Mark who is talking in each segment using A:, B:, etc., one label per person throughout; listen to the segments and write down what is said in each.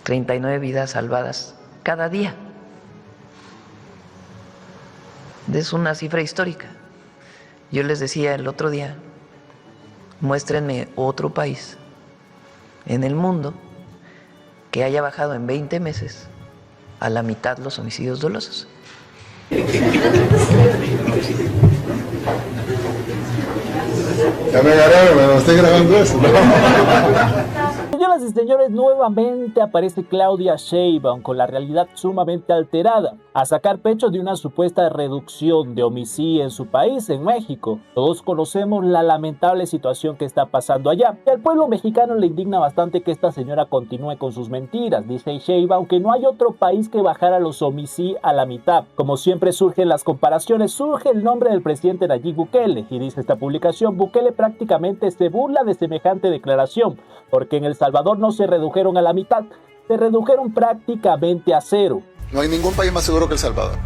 A: 39 vidas salvadas cada día. Es una cifra histórica. Yo les decía el otro día, muéstrenme otro país en el mundo que haya bajado en 20 meses a la mitad los homicidios dolosos.
B: Ya me agarraron, me estoy grabando eso.
C: Señoras y señores, nuevamente aparece Claudia Sheinbaum con la realidad sumamente alterada, a sacar pecho de una supuesta reducción de homicidios en su país, en México. Todos conocemos la lamentable situación que está pasando allá. Y al pueblo mexicano le indigna bastante que esta señora continúe con sus mentiras. Dice Sheinbaum que no hay otro país que bajara los homicidios a la mitad. Como siempre surgen las comparaciones, surge el nombre del presidente Nayib Bukele. Y dice esta publicación, Bukele prácticamente se burla de semejante declaración, porque en El Salvador no se redujeron a la mitad, se redujeron prácticamente a cero.
B: No hay ningún país más seguro que El Salvador,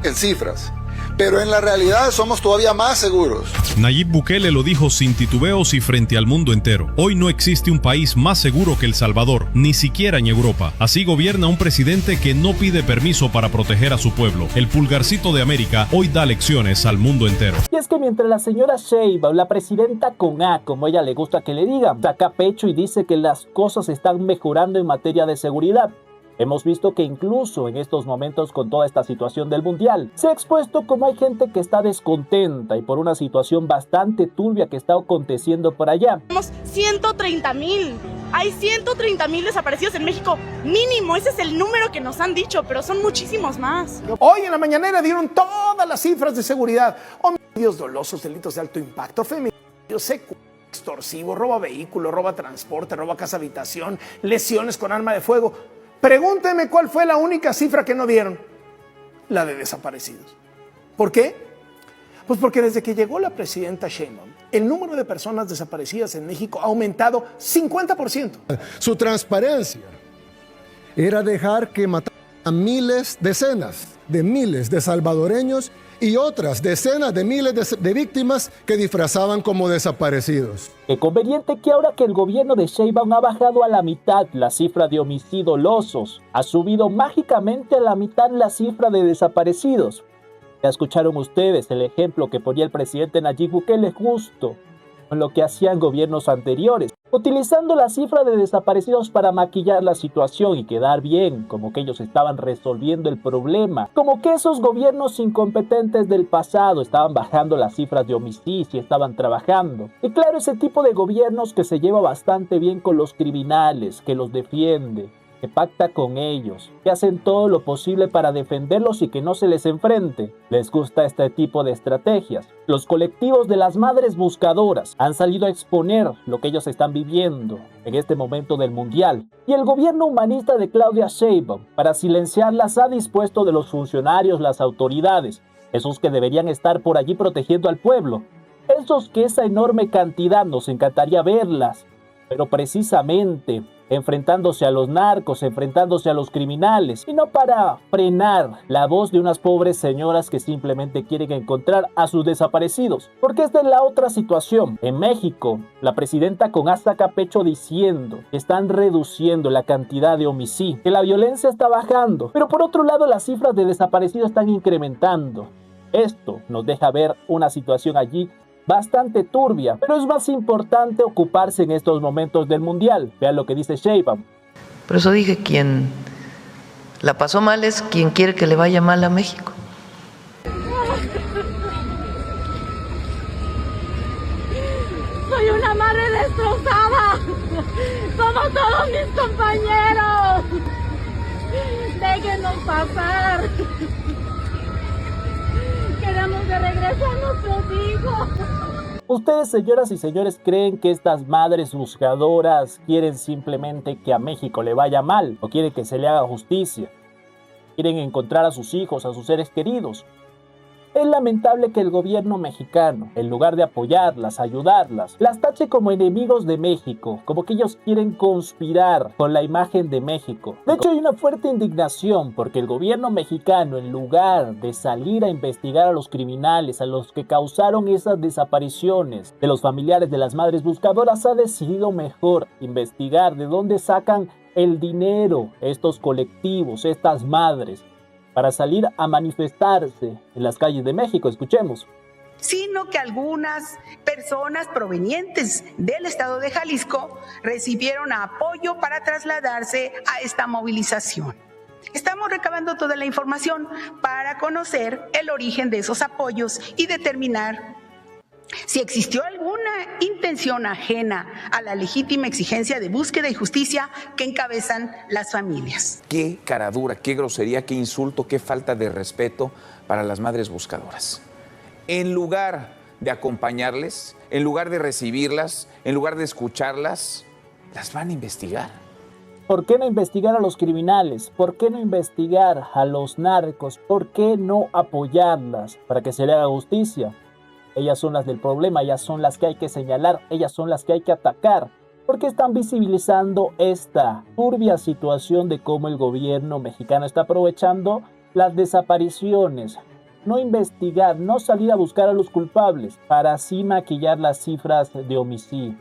B: en cifras. Pero en la realidad somos todavía más seguros.
D: Nayib Bukele lo dijo sin titubeos y frente al mundo entero. Hoy no existe un país más seguro que El Salvador, ni siquiera en Europa. Así gobierna un presidente que no pide permiso para proteger a su pueblo. El pulgarcito de América hoy da lecciones al mundo entero.
C: Y es que mientras la señora Sheinbaum, la presidenta con A, como ella le gusta que le digan, saca pecho y dice que las cosas están mejorando en materia de seguridad, hemos visto que incluso en estos momentos con toda esta situación del mundial, se ha expuesto como hay gente que está descontenta y por una situación bastante turbia que está aconteciendo por allá.
E: Tenemos 130,000. Hay 130,000 desaparecidos en México, mínimo, ese es el número que nos han dicho, pero son muchísimos más.
F: Hoy en la mañanera dieron todas las cifras de seguridad: homicidios dolosos, delitos de alto impacto, feminicidios, secuestro extorsivo, robo a vehículo, robo a transporte, robo a casa habitación, lesiones con arma de fuego. Pregúnteme cuál fue la única cifra que no dieron: la de desaparecidos. ¿Por qué? Pues porque desde que llegó la presidenta Sheinbaum, el número de personas desaparecidas en México ha aumentado 50%.
G: Su transparencia era dejar que mataran a miles, decenas de miles de salvadoreños y otras decenas de miles de víctimas que disfrazaban como desaparecidos.
C: Qué conveniente que ahora que el gobierno de Sheinbaum ha bajado a la mitad la cifra de homicidios dolosos, ha subido mágicamente a la mitad la cifra de desaparecidos. Ya escucharon ustedes el ejemplo que ponía el presidente Nayib Bukele justo con lo que hacían gobiernos anteriores, utilizando la cifra de desaparecidos para maquillar la situación y quedar bien, como que ellos estaban resolviendo el problema, como que esos gobiernos incompetentes del pasado estaban bajando las cifras de homicidios y estaban trabajando. Y claro, ese tipo de gobiernos que se lleva bastante bien con los criminales, que los defiende, que pacta con ellos, que hacen todo lo posible para defenderlos y que no se les enfrente. Les gusta este tipo de estrategias. Los colectivos de las madres buscadoras han salido a exponer lo que ellos están viviendo en este momento del mundial. Y el gobierno humanista de Claudia Sheinbaum, para silenciarlas, ha dispuesto de los funcionarios, las autoridades, esos que deberían estar por allí protegiendo al pueblo, esos que esa enorme cantidad nos encantaría verlas, pero precisamente enfrentándose a los narcos, enfrentándose a los criminales, y no para frenar la voz de unas pobres señoras que simplemente quieren encontrar a sus desaparecidos. Porque esta es la otra situación. En México, la presidenta con A saca pecho diciendo que están reduciendo la cantidad de homicidios, que la violencia está bajando, pero por otro lado las cifras de desaparecidos están incrementando. Esto nos deja ver una situación allí bastante turbia, pero es más importante ocuparse en estos momentos del mundial. Vean lo que dice Sheinbaum.
A: Por eso dije, quien la pasó mal es quien quiere que le vaya mal a México.
E: Soy una madre destrozada. Somos todos mis compañeros. Déjenos pasar. Queremos de regreso a nuestros hijos.
C: Ustedes, señoras y señores, creen que estas madres buscadoras quieren simplemente que a México le vaya mal, o quieren que se le haga justicia, quieren encontrar a sus hijos, a sus seres queridos. Es lamentable que el gobierno mexicano, en lugar de apoyarlas, ayudarlas, las tache como enemigos de México, como que ellos quieren conspirar con la imagen de México. De hecho, hay una fuerte indignación porque el gobierno mexicano, en lugar de salir a investigar a los criminales, a los que causaron esas desapariciones de los familiares de las madres buscadoras, ha decidido mejor investigar de dónde sacan el dinero, estos colectivos, estas madres, para salir a manifestarse en las calles de México? Escuchemos.
H: Sino que algunas personas provenientes del estado de Jalisco recibieron apoyo para trasladarse a esta movilización. Estamos recabando toda la información para conocer el origen de esos apoyos y determinar si existió alguna intención ajena a la legítima exigencia de búsqueda y justicia que encabezan las familias.
I: Qué caradura, qué grosería, qué insulto, qué falta de respeto para las madres buscadoras. En lugar de acompañarles, en lugar de recibirlas, en lugar de escucharlas, las van a investigar.
C: ¿Por qué no investigar a los criminales? ¿Por qué no investigar a los narcos? ¿Por qué no apoyarlas para que se le haga justicia? Ellas son las del problema, ellas son las que hay que señalar, ellas son las que hay que atacar. ¿Por qué están visibilizando esta turbia situación de cómo el gobierno mexicano está aprovechando las desapariciones? No investigar, no salir a buscar a los culpables para así maquillar las cifras de homicidio.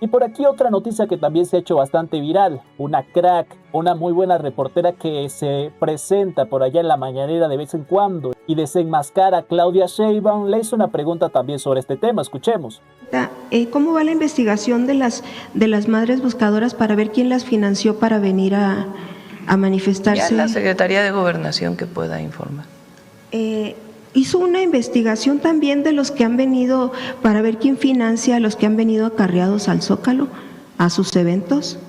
C: Y por aquí otra noticia que también se ha hecho bastante viral. Una crack, una muy buena reportera que se presenta por allá en la mañanera de vez en cuando y desenmascara a Claudia Sheinbaum, le hizo una pregunta también sobre este tema. Escuchemos.
J: ¿Cómo va la investigación de las madres buscadoras para ver quién las financió para venir a manifestarse?
A: Ya la Secretaría de Gobernación que pueda informar.
J: ¿Hizo una investigación también de los que han venido para ver quién financia a los que han venido acarreados al Zócalo, a sus eventos?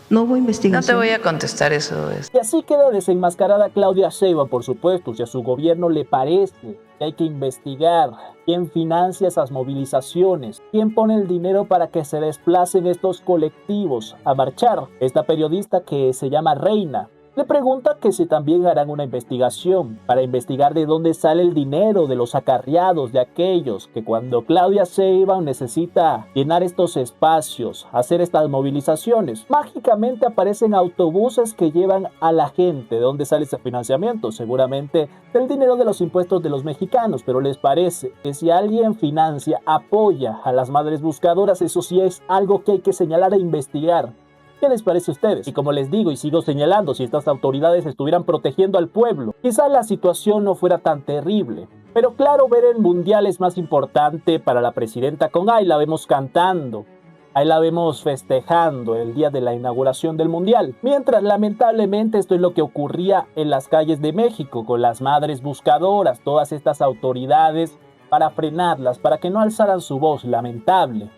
J: ¿No hubo investigación?
A: No te voy a contestar eso.
C: Y así queda desenmascarada Claudia Sheinbaum, por supuesto. Si a su gobierno le parece que hay que investigar quién financia esas movilizaciones, quién pone el dinero para que se desplacen estos colectivos a marchar. Esta periodista que se llama Reina le pregunta que si también harán una investigación para investigar de dónde sale el dinero de los acarreados, de aquellos que cuando Claudia Sheinbaum necesita llenar estos espacios, hacer estas movilizaciones, mágicamente aparecen autobuses que llevan a la gente. ¿De dónde sale ese financiamiento? Seguramente del dinero de los impuestos de los mexicanos, pero les parece que si alguien financia, apoya a las madres buscadoras, eso sí es algo que hay que señalar e investigar. ¿Qué les parece a ustedes? Y como les digo y sigo señalando, si estas autoridades estuvieran protegiendo al pueblo, quizás la situación no fuera tan terrible. Pero claro, ver el mundial es más importante para la presidenta con ahí la vemos cantando, ahí la vemos festejando el día de la inauguración del mundial. Mientras lamentablemente esto es lo que ocurría en las calles de México con las madres buscadoras, todas estas autoridades para frenarlas, para que no alzaran su voz, lamentable.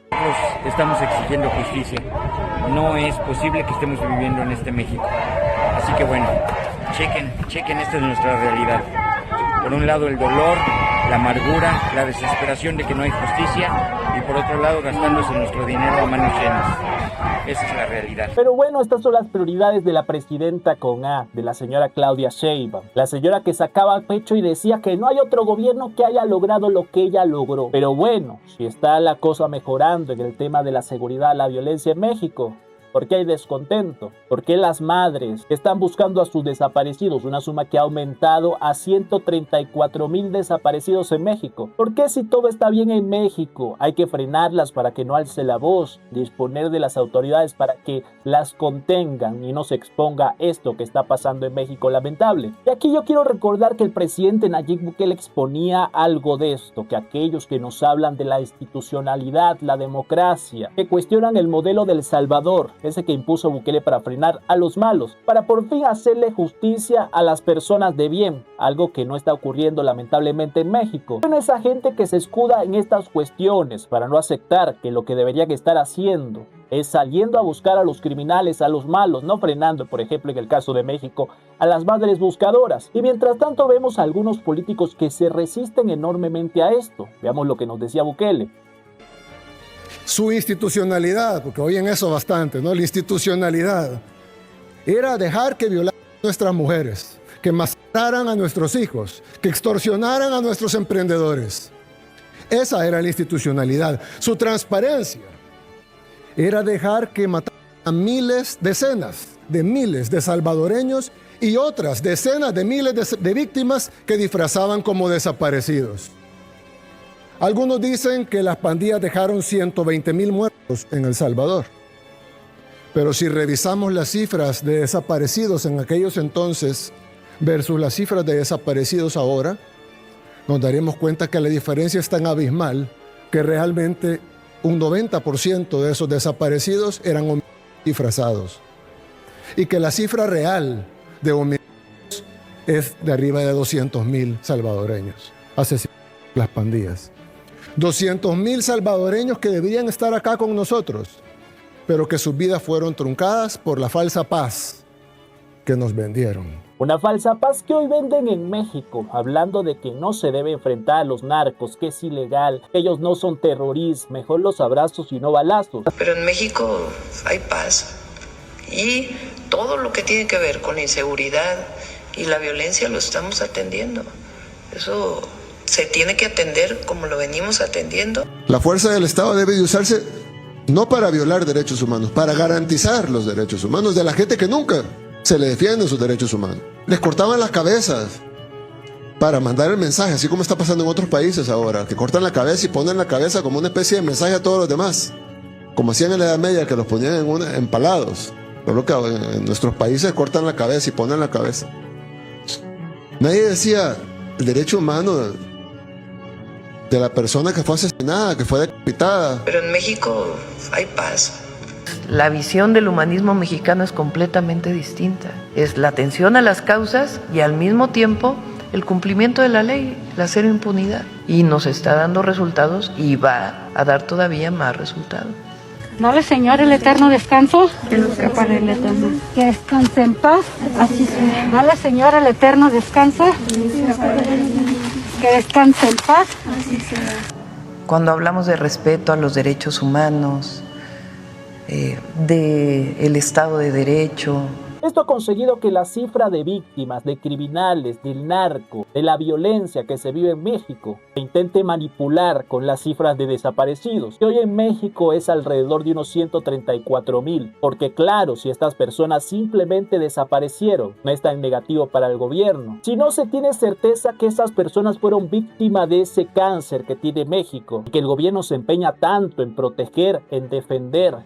K: Estamos exigiendo justicia. No es posible que estemos viviendo en este México. Así que bueno, chequen, esta es nuestra realidad. Por un lado el dolor, la amargura, la desesperación de que no hay justicia y por otro lado gastándose nuestro dinero a manos llenas. Esa es la realidad.
C: Pero bueno, estas son las prioridades de la presidenta con A, de la señora Claudia Sheinbaum. La señora que sacaba pecho y decía que no hay otro gobierno que haya logrado lo que ella logró. Pero bueno, si está la cosa mejorando en el tema de la seguridad, la violencia en México, ¿por qué hay descontento? ¿Por qué las madres están buscando a sus desaparecidos? Una suma que ha aumentado a 134,000 desaparecidos en México. ¿Por qué si todo está bien en México hay que frenarlas para que no alce la voz? Disponer de las autoridades para que las contengan y no se exponga esto que está pasando en México lamentable. Y aquí yo quiero recordar que el presidente Nayib Bukele exponía algo de esto, que aquellos que nos hablan de la institucionalidad, la democracia, que cuestionan el modelo del Salvador, ese que impuso Bukele para frenar a los malos, para por fin hacerle justicia a las personas de bien, algo que no está ocurriendo lamentablemente en México. Bueno, esa gente que se escuda en estas cuestiones para no aceptar que lo que deberían estar haciendo es saliendo a buscar a los criminales, a los malos, no frenando, por ejemplo, en el caso de México, a las madres buscadoras. Y mientras tanto vemos a algunos políticos que se resisten enormemente a esto. Veamos lo que nos decía Bukele.
G: Su institucionalidad, porque oyen eso bastante, ¿no? La institucionalidad era dejar que violaran a nuestras mujeres, que masacraran a nuestros hijos, que extorsionaran a nuestros emprendedores. Esa era la institucionalidad. Su transparencia era dejar que mataran a decenas de miles de salvadoreños y otras decenas de miles de víctimas que disfrazaban como desaparecidos. Algunos dicen que las pandillas dejaron 120,000 muertos en El Salvador. Pero si revisamos las cifras de desaparecidos en aquellos entonces versus las cifras de desaparecidos ahora, nos daremos cuenta que la diferencia es tan abismal que realmente un 90% de esos desaparecidos eran homicidios disfrazados. Y que la cifra real de homicidios es de arriba de 200,000 salvadoreños asesinados por las pandillas. 200,000 salvadoreños que deberían estar acá con nosotros, pero que sus vidas fueron truncadas por la falsa paz que nos vendieron.
C: Una falsa paz que hoy venden en México, hablando de que no se debe enfrentar a los narcos, que es ilegal, que ellos no son terroristas, mejor los abrazos y no balazos.
A: Pero en México hay paz y todo lo que tiene que ver con inseguridad y la violencia lo estamos atendiendo. Eso se tiene que atender como lo venimos atendiendo.
G: La fuerza del Estado debe de usarse no para violar derechos humanos, para garantizar los derechos humanos de la gente que nunca se le defienden sus derechos humanos. Les cortaban las cabezas para mandar el mensaje, así como está pasando en otros países ahora, que cortan la cabeza y ponen la cabeza como una especie de mensaje a todos los demás, como hacían en la Edad Media, que los ponían empalados. Pero que en nuestros países cortan la cabeza y ponen la cabeza. Nadie decía el derecho humano de la persona que fue asesinada, que fue decapitada.
A: Pero en México hay paz. La visión del humanismo mexicano es completamente distinta. Es la atención a las causas y al mismo tiempo el cumplimiento de la ley, la cero impunidad. Y nos está dando resultados y va a dar todavía más resultados.
L: Dale, Señor, el eterno descanso. Para el eterno. Que descanse en paz. Así sea. Dale, Señor, el eterno descanso. Que descanse en paz. Así sea.
A: Cuando hablamos de respeto a los derechos humanos, del Estado de Derecho.
C: Esto ha conseguido que la cifra de víctimas, de criminales, del narco, de la violencia que se vive en México, se intente manipular con las cifras de desaparecidos, que hoy en México es alrededor de unos 134,000, porque claro, si estas personas simplemente desaparecieron, no está en negativo para el gobierno. Si no se tiene certeza que esas personas fueron víctimas de ese cáncer que tiene México, y que el gobierno se empeña tanto en proteger, en defender,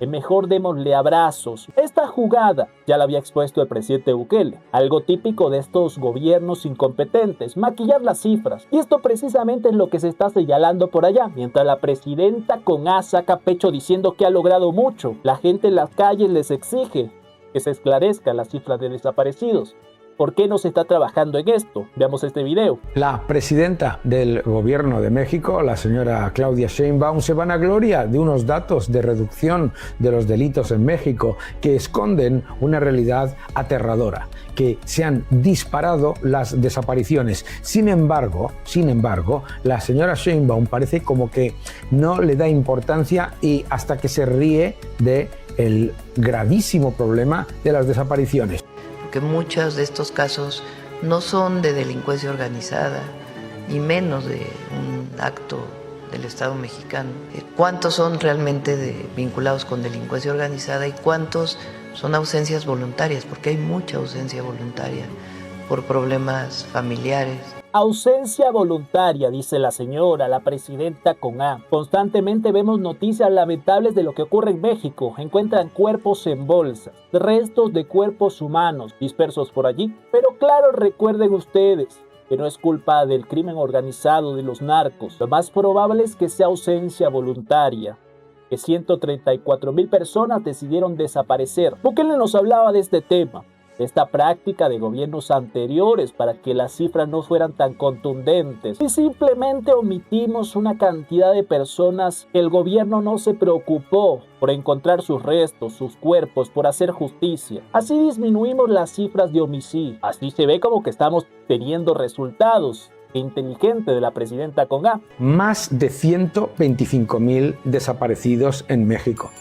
C: mejor démosle abrazos. Esta jugada ya la había expuesto el presidente Bukele, algo típico de estos gobiernos incompetentes, maquillar las cifras. Y esto precisamente es lo que se está señalando por allá, mientras la presidenta con A saca pecho diciendo que ha logrado mucho. La gente en las calles les exige que se esclarezcan las cifras de desaparecidos. ¿Por qué no se está trabajando en esto? Veamos este video.
M: La presidenta del Gobierno de México, la señora Claudia Sheinbaum, se vanagloria de unos datos de reducción de los delitos en México que esconden una realidad aterradora, que se han disparado las desapariciones. Sin embargo, la señora Sheinbaum parece como que no le da importancia y hasta que se ríe del gravísimo problema de las desapariciones.
A: Que muchos de estos casos no son de delincuencia organizada y menos de un acto del Estado mexicano. ¿Cuántos son realmente vinculados con delincuencia organizada y cuántos son ausencias voluntarias? Porque hay mucha ausencia voluntaria por problemas familiares.
C: Ausencia voluntaria, dice la señora, la presidenta con A. Constantemente vemos noticias lamentables de lo que ocurre en México. Encuentran cuerpos en bolsas, restos de cuerpos humanos dispersos por allí. Pero claro, recuerden ustedes que no es culpa del crimen organizado de los narcos. Lo más probable es que sea ausencia voluntaria, que 134,000 personas decidieron desaparecer. Bukele nos hablaba de este tema, esta práctica de gobiernos anteriores para que las cifras no fueran tan contundentes. Y simplemente omitimos una cantidad de personas que el gobierno no se preocupó por encontrar sus restos, sus cuerpos, por hacer justicia. Así disminuimos las cifras de homicidio. Así se ve como que estamos teniendo resultados. Inteligente de la presidenta con A.
M: Más de 125,000 desaparecidos en México.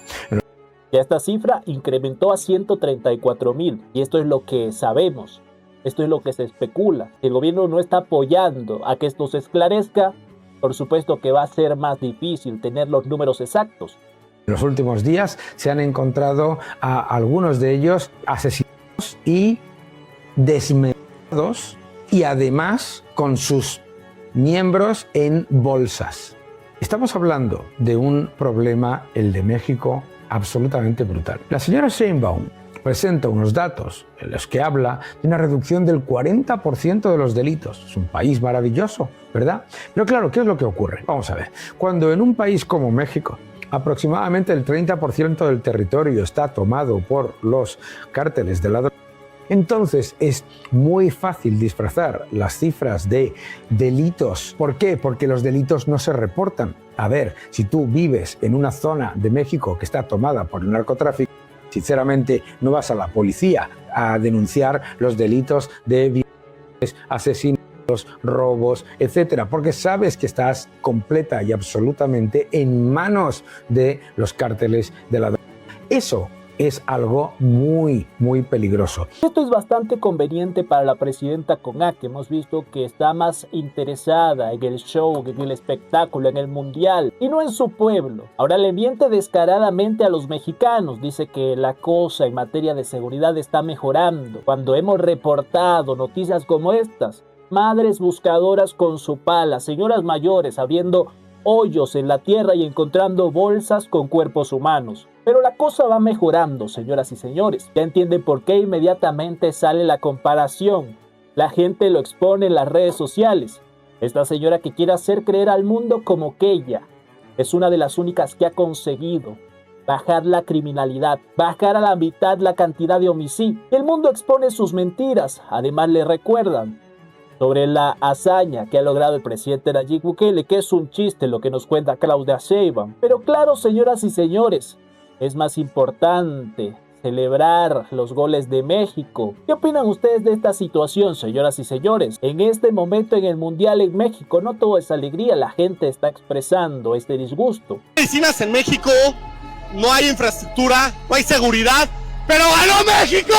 C: Esta cifra incrementó a 134,000 y esto es lo que sabemos, esto es lo que se especula. El gobierno no está apoyando a que esto se esclarezca, por supuesto que va a ser más difícil tener los números exactos.
M: En los últimos días se han encontrado a algunos de ellos asesinados y desmembrados y además con sus miembros en bolsas. Estamos hablando de un problema, el de México, absolutamente brutal. La señora Sheinbaum presenta unos datos en los que habla de una reducción del 40% de los delitos. Es un país maravilloso, ¿verdad? Pero claro, ¿qué es lo que ocurre? Vamos a ver. Cuando en un país como México aproximadamente el 30% del territorio está tomado por los cárteles de la droga, entonces es muy fácil disfrazar las cifras de delitos. ¿Por qué? Porque los delitos no se reportan. A ver, si tú vives en una zona de México que está tomada por el narcotráfico, sinceramente no vas a la policía a denunciar los delitos de violaciones, asesinatos, robos, etcétera, porque sabes que estás completa y absolutamente en manos de los cárteles de la droga. Eso es algo muy, muy peligroso.
C: Esto es bastante conveniente para la presidenta con A, que hemos visto que está más interesada en el show, en el espectáculo, en el mundial y no en su pueblo. Ahora le miente descaradamente a los mexicanos, dice que la cosa en materia de seguridad está mejorando. Cuando hemos reportado noticias como estas, madres buscadoras con su pala, señoras mayores abriendo hoyos en la tierra y encontrando bolsas con cuerpos humanos. Pero la cosa va mejorando, señoras y señores. Ya entienden por qué inmediatamente sale la comparación. La gente lo expone en las redes sociales. Esta señora que quiere hacer creer al mundo como que ella es una de las únicas que ha conseguido bajar la criminalidad, bajar a la mitad la cantidad de homicidios. El mundo expone sus mentiras. Además le recuerdan sobre la hazaña que ha logrado el presidente Nayib Bukele, que es un chiste lo que nos cuenta Claudia Sheinbaum. Pero claro, señoras y señores, es más importante celebrar los goles de México. ¿Qué opinan ustedes de esta situación, señoras y señores? En este momento en el Mundial en México no todo es alegría, la gente está expresando este disgusto.
N: Medicinas en México, no hay infraestructura, no hay seguridad, pero ¡ganó México!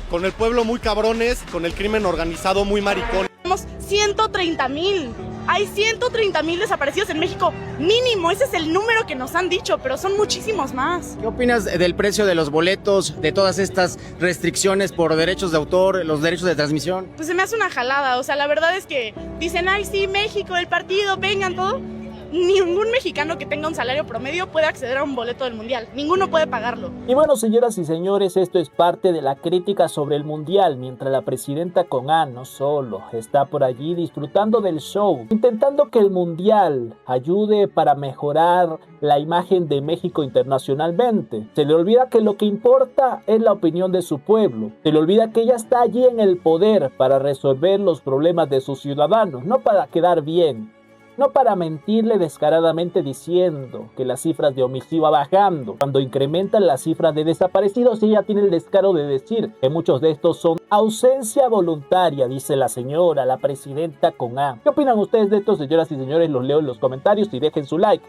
N: Con el pueblo muy cabrones, con el crimen organizado muy maricón.
E: Tenemos 130,000. Hay 130,000 desaparecidos en México. Mínimo, ese es el número que nos han dicho, pero son muchísimos más.
O: ¿Qué opinas del precio de los boletos, de todas estas restricciones por derechos de autor, los derechos de transmisión?
E: Pues se me hace una jalada. O sea, la verdad es que dicen, ay, sí, México, el partido, vengan, todo. Ningún mexicano que tenga un salario promedio puede acceder a un boleto del Mundial. Ninguno puede pagarlo.
C: Y bueno, señoras y señores, esto es parte de la crítica sobre el Mundial, mientras la presidenta con A no solo está por allí disfrutando del show, intentando que el Mundial ayude para mejorar la imagen de México internacionalmente. Se le olvida que lo que importa es la opinión de su pueblo. Se le olvida que ella está allí en el poder para resolver los problemas de sus ciudadanos, no para quedar bien. No para mentirle descaradamente diciendo que las cifras de homicidio va bajando. Cuando incrementan las cifras de desaparecidos, ella tiene el descaro de decir que muchos de estos son ausencia voluntaria, dice la señora, la presidenta con A. ¿Qué opinan ustedes de esto, señoras y señores? Los leo en los comentarios y dejen su like.